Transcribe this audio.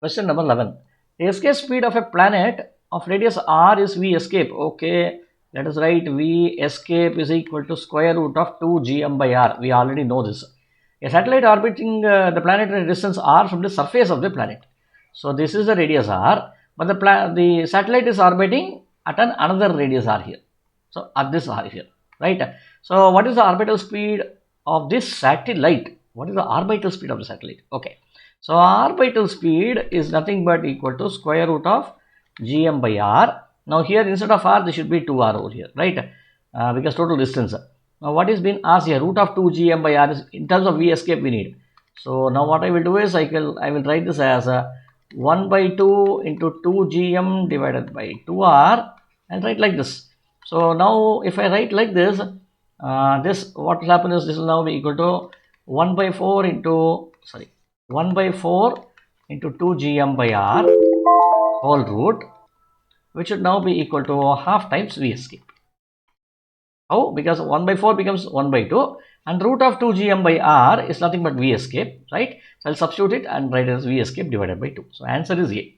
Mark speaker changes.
Speaker 1: Question number 11. The escape speed of a planet of radius r is v escape. Okay, let us write v escape is equal to square root of 2 gm by r. We already know this. A satellite orbiting the planet at a distance r from the surface of the planet. So this is the radius r, but the satellite is orbiting at another radius r here. So at this r here, right? So what is the orbital speed of this satellite? What is the orbital speed of the satellite? Okay. So orbital speed is nothing but equal to square root of gm by r. Now here instead of r, there should be 2r over here, right? Because total distance. Now what is being asked here? Root of 2 gm by r is in terms of v escape we need. So now what I will do is I will write this as 1 by 2 into 2 gm divided by 2r and write like this. So now if I write like this, this what will happen is this will now be equal to 1 by 4 into 1 by 4 into 2 gm by r whole root, which should now be equal to half times v escape. How? Because 1 by 4 becomes 1 by 2 and root of 2 gm by r is nothing but v escape, right? So I'll substitute it and write it as v escape divided by 2. So answer is A.